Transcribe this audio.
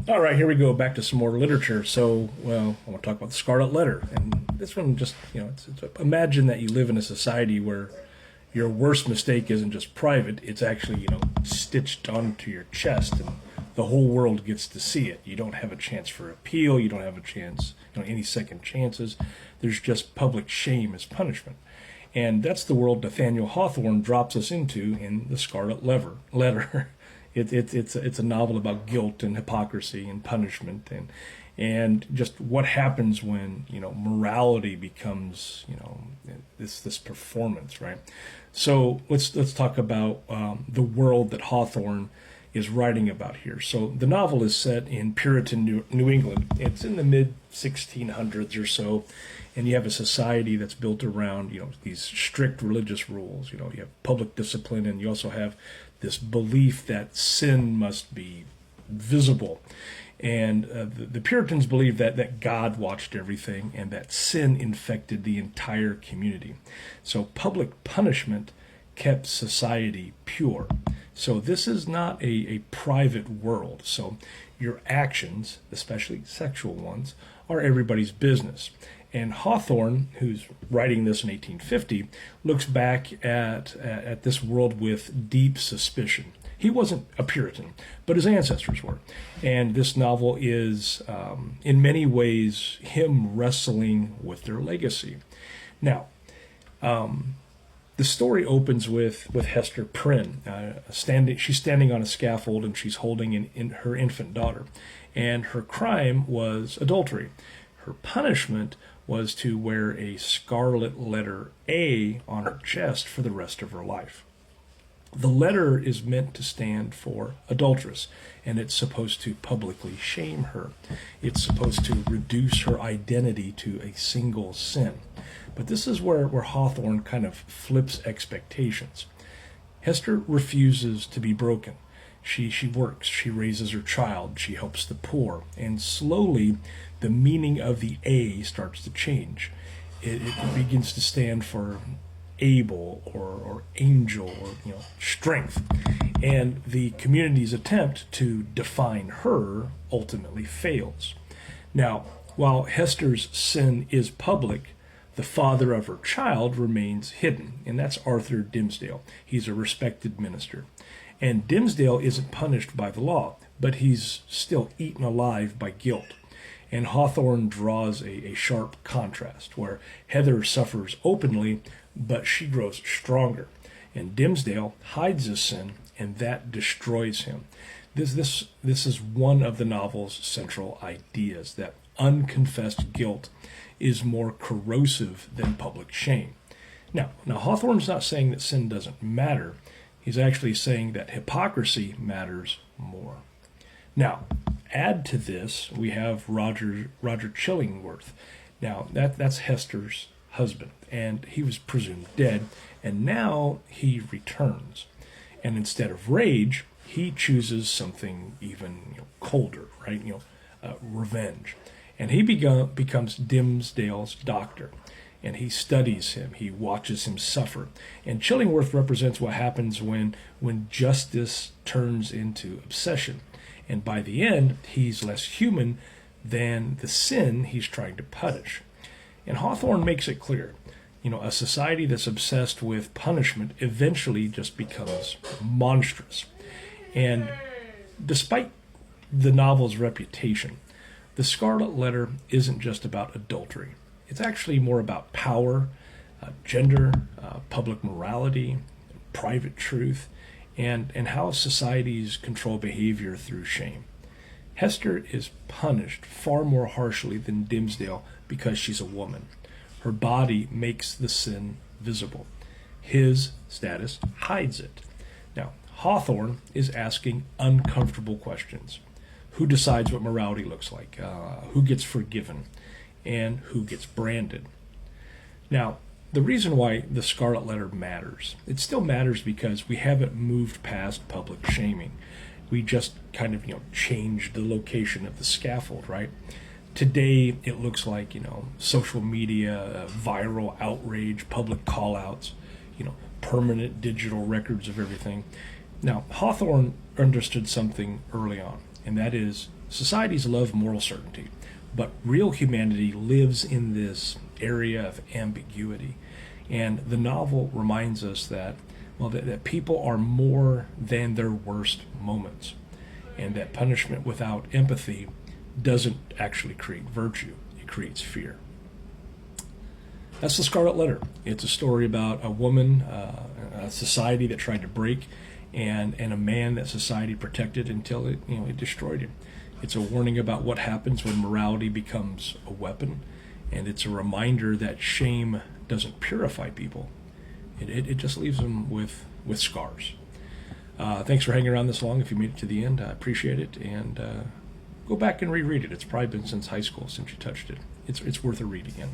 All right, here we go. Back to some more literature. So, well, I want to talk about the Scarlet Letter, and this one just, imagine that you live in a society where your worst mistake isn't just private; it's actually, stitched onto your chest, and the whole world gets to see it. You don't have a chance for appeal. You don't have a chance, any second chances. There's just public shame as punishment. And that's the world Nathaniel Hawthorne drops us into in The Scarlet Letter. It's a novel about guilt and hypocrisy and punishment and just what happens when morality becomes this performance, right? So let's talk about the world that Hawthorne is writing about here. So the novel is set in Puritan New England. It's in the mid 1600s or so, and you have a society that's built around these strict religious rules. You have public discipline, and you also have this belief that sin must be visible. And the Puritans believed that God watched everything and that sin infected the entire community. So public punishment kept society pure. So this is not a private world. So your actions, especially sexual ones, are everybody's business. And Hawthorne, who's writing this in 1850, looks back at this world with deep suspicion. He wasn't a Puritan, but his ancestors were. And this novel is, in many ways, him wrestling with their legacy. Now, the story opens with Hester Prynne. She's standing on a scaffold and she's holding her infant daughter. And her crime was adultery. Her punishment was to wear a scarlet letter A on her chest for the rest of her life. The letter is meant to stand for adulteress, and it's supposed to publicly shame her. It's supposed to reduce her identity to a single sin. But this is where Hawthorne kind of flips expectations. Hester refuses to be broken. She works, she raises her child, she helps the poor, and slowly the meaning of the A starts to change. It begins to stand for able or angel or strength. And the community's attempt to define her ultimately fails. Now, while Hester's sin is public, the father of her child remains hidden, and that's Arthur Dimmesdale. He's a respected minister. And Dimmesdale isn't punished by the law, but he's still eaten alive by guilt. And Hawthorne draws a sharp contrast, where Heather suffers openly, but she grows stronger. And Dimmesdale hides his sin, and that destroys him. This is one of the novel's central ideas, that unconfessed guilt is more corrosive than public shame. Now Hawthorne's not saying that sin doesn't matter. He's actually saying that hypocrisy matters more. Now, add to this, we have Roger Chillingworth. Now, that's Hester's husband, and he was presumed dead, and now he returns. And instead of rage, he chooses something even colder, right? Revenge. And he becomes Dimmesdale's doctor. And he studies him. He watches him suffer. And Chillingworth represents what happens when justice turns into obsession. And by the end, he's less human than the sin he's trying to punish. And Hawthorne makes it clear, a society that's obsessed with punishment eventually just becomes monstrous. And despite the novel's reputation, The Scarlet Letter isn't just about adultery. It's actually more about power, gender, public morality, private truth, and how societies control behavior through shame. Hester is punished far more harshly than Dimmesdale because she's a woman. Her body makes the sin visible. His status hides it. Now, Hawthorne is asking uncomfortable questions. Who decides what morality looks like? Who gets forgiven? And who gets branded? Now, the reason why the Scarlet Letter matters, it still matters because we haven't moved past public shaming. We just kind of, changed the location of the scaffold, right? Today, it looks like, social media, viral outrage, public call-outs, permanent digital records of everything. Now, Hawthorne understood something early on. and that is societies love moral certainty, but real humanity lives in this area of ambiguity. And the novel reminds us that, well, that people are more than their worst moments, and that punishment without empathy doesn't actually create virtue, it creates fear. That's the Scarlet Letter. It's a story about a woman, a society that tried to break, and a man that society protected until it destroyed him. It's a warning about what happens when morality becomes a weapon, and it's a reminder that shame doesn't purify people. It just leaves them with scars. Thanks for hanging around this long. If you made it to the end, I appreciate it, and go back and reread it. It's probably been since high school since you touched it. It's worth a read again.